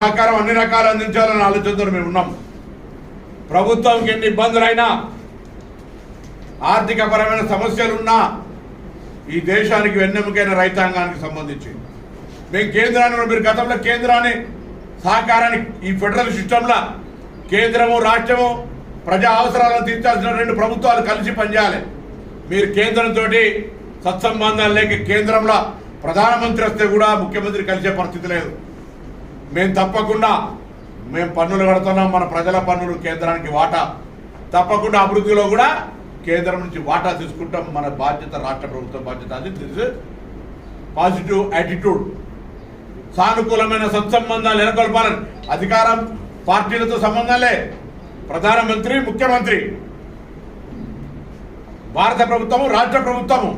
సహకారం అన్ని రకాలు అందించాలని ఆలోచనతో మేము ఉన్నాం. ప్రభుత్వంకి ఎన్ని ఇబ్బందులైనా ఆర్థికపరమైన సమస్యలున్నా ఈ దేశానికి వెన్నెముకైన రైతాంగానికి సంబంధించి మేము కేంద్రాన్ని మీరు గతంలో కేంద్రాన్ని సహకారానికి ఈ ఫెడరల్ సిస్టంలో కేంద్రము రాష్ట్రము ప్రజా అవసరాలను తీర్చాల్సిన రెండు ప్రభుత్వాలు కలిసి పనిచేయాలి. మీరు కేంద్రంతో సత్సంబంధాలు లేక కేంద్రంలో ప్రధానమంత్రి వస్తే కూడా ముఖ్యమంత్రి కలిసే పరిస్థితి లేదు. మేము తప్పకుండా మేము పన్నులు కడుతున్నాం, మన ప్రజల పన్నులు కేంద్రానికి వాటా, తప్పకుండా అభివృద్ధిలో కూడా కేంద్రం నుంచి వాటా తీసుకుంటాం. మన బాధ్యత రాష్ట్ర ప్రభుత్వం బాధ్యత. అది పాజిటివ్ యాటిట్యూడ్, సానుకూలమైన సత్సంబంధాలు నెలకొల్పాలని. అధికారం పార్టీలతో సంబంధాలే, ప్రధానమంత్రి ముఖ్యమంత్రి, భారత ప్రభుత్వము రాష్ట్ర ప్రభుత్వము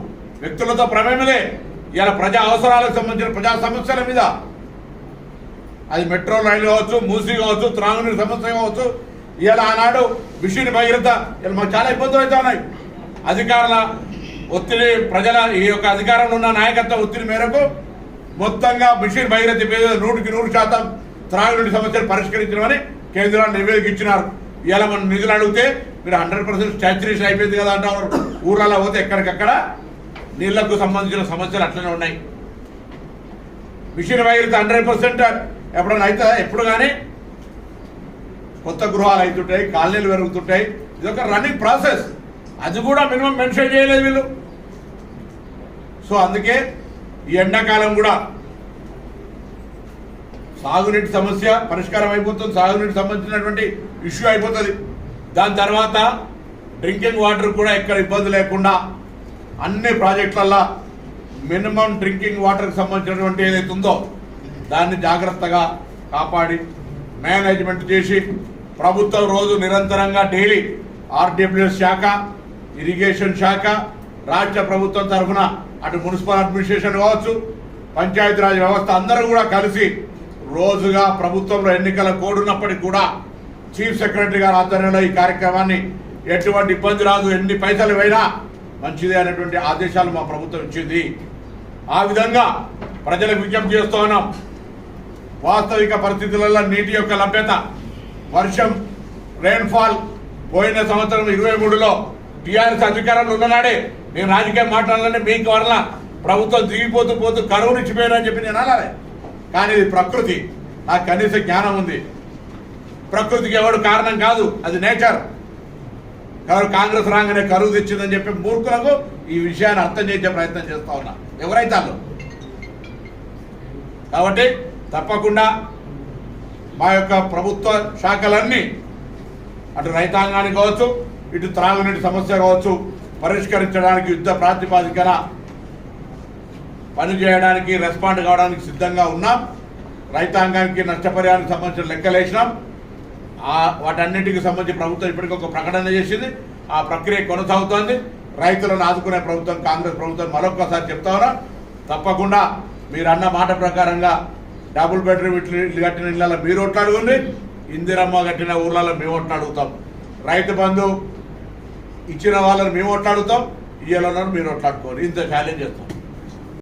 వ్యక్తులతో ప్రమేయమే. ఇలా ప్రజా అవసరాలకు సంబంధించిన ప్రజా సమస్యల మీద, అది మెట్రో రైలు కావచ్చు, మూసీ కావచ్చు, త్రాగునీరు సమస్య కావచ్చు, ఇలా ఆనాడు మిషన్ భగీరథ, ఇలా మాకు చాలా ఇబ్బందులు అయితే ఉన్నాయి. అధికారుల ఒత్తిడి, ప్రజల ఈ యొక్క అధికారంలో ఉన్న నాయకత్వ ఒత్తిడి మేరకు మొత్తంగా మిషన్ భగీరథ 100% త్రాగునీటి సమస్యలు పరిష్కరించమని కేంద్రాన్ని నివేదిక ఇచ్చినారు. ఇలా మనం నిధులు అడిగితే మీరు 100% స్టాచ్యురేషన్ అయిపోయింది కదా అంటారు. ఊర్లలో పోతే ఎక్కడికక్కడ నీళ్లకు సంబంధించిన సమస్యలు అట్లనే ఉన్నాయి. మిషన్ భగీరథ 100% ఎప్పుడైనా అవుతుందా? ఎప్పుడు కానీ కొత్త గృహాలు అవుతుంటాయి, కాలనీలు పెరుగుతుంటాయి. ఇది ఒక రన్నింగ్ ప్రాసెస్. అది కూడా మినిమం మెన్షన్ చేయలేదు వీళ్ళు. సో అందుకే ఈ ఎండాకాలం కూడా సాగునీటి సమస్య పరిష్కారం అయిపోతుంది, సాగునీటి సంబంధించినటువంటి ఇష్యూ అయిపోతుంది. దాని తర్వాత డ్రింకింగ్ వాటర్ కూడా ఎక్కడ ఇబ్బంది లేకుండా అన్ని ప్రాజెక్టులల్లో మినిమం డ్రింకింగ్ వాటర్కి సంబంధించినటువంటి ఏదైతే ఉందో దాన్ని జాగ్రత్తగా కాపాడి మేనేజ్మెంట్ చేసి ప్రభుత్వం రోజు నిరంతరంగా డైలీ ఆర్డబ్ల్యూఎస్ శాఖ, ఇరిగేషన్ శాఖ, రాష్ట్ర ప్రభుత్వం తరఫున అటు మున్సిపల్ అడ్మినిస్ట్రేషన్ కావచ్చు, పంచాయతీరాజ్ వ్యవస్థ అందరూ కూడా కలిసి రోజుగా ప్రభుత్వంలో ఎన్నికల కోడ్ ఉన్నప్పటికీ కూడా చీఫ్ సెక్రటరీ గారి ఆధ్వర్యంలో ఈ కార్యక్రమాన్ని ఎటువంటి ఇబ్బంది రాదు, ఎన్ని పైసలు అయినా మంచిదే అనేటువంటి ఆదేశాలు మా ప్రభుత్వం ఇచ్చింది. ఆ విధంగా ప్రజలకు విజ్ఞప్తి చేస్తూ ఉన్నాం. వాస్తవిక పరిస్థితులలో నీటి యొక్క లభ్యత, వర్షం, రెయిన్ఫాల్ పోయిన సంవత్సరం 23లో టీఆర్ఎస్ అధికారంలో ఉన్ననాడే నేను రాజకీయం మాట్లాడాలంటే మీకు వల్ల ప్రభుత్వం దిగిపోతూ పోతూ కరువునిచ్చిపోయారని చెప్పి నేను అనాలి. కానీ ఇది ప్రకృతి, నాకు కనీస జ్ఞానం ఉంది. ప్రకృతికి ఎవడు కారణం కాదు, అది నేచర్. కాంగ్రెస్ రాగానే కరువు తెచ్చిందని చెప్పి మూర్ఖులకు ఈ విషయాన్ని అర్థం చేసే ప్రయత్నం చేస్తా ఉన్నా ఎవరైతే వాళ్ళు. కాబట్టి తప్పకుండా మా యొక్క ప్రభుత్వ శాఖలన్నీ అటు రైతాంగానికి కావచ్చు, ఇటు త్రాగునీటి సమస్య కావచ్చు పరిష్కరించడానికి యుద్ధ ప్రాతిపాదికన పనిచేయడానికి, రెస్పాండ్ కావడానికి సిద్ధంగా ఉన్నాం. రైతాంగానికి నష్టపరిహారానికి సంబంధించిన లెక్కలేసినాం. వాటన్నింటికి సంబంధించి ప్రభుత్వం ఇప్పటికీ ఒక ప్రకటన చేసింది. ఆ ప్రక్రియ కొనసాగుతోంది. రైతులను ఆదుకునే ప్రభుత్వం కాంగ్రెస్ ప్రభుత్వం మరొకసారి చెప్తా ఉన్నా. తప్పకుండా మీరు అన్న మాట ప్రకారంగా డబుల్ బెడ్రూమ్ ఇల్లు కట్టిన ఇళ్ళలో మీరు ఓట్లాడుకోండి, ఇందిరమ్మ కట్టిన ఊర్లలో మేము ఓట్లాడుగుతాం, రైతు బంధు ఇచ్చిన వాళ్ళని మేము ఓట్లాడుతాం, ఇయ్యాలన్నారు మీరు ఓట్లాడుకోండి. ఇంత ఛాలెంజ్ చేస్తాం.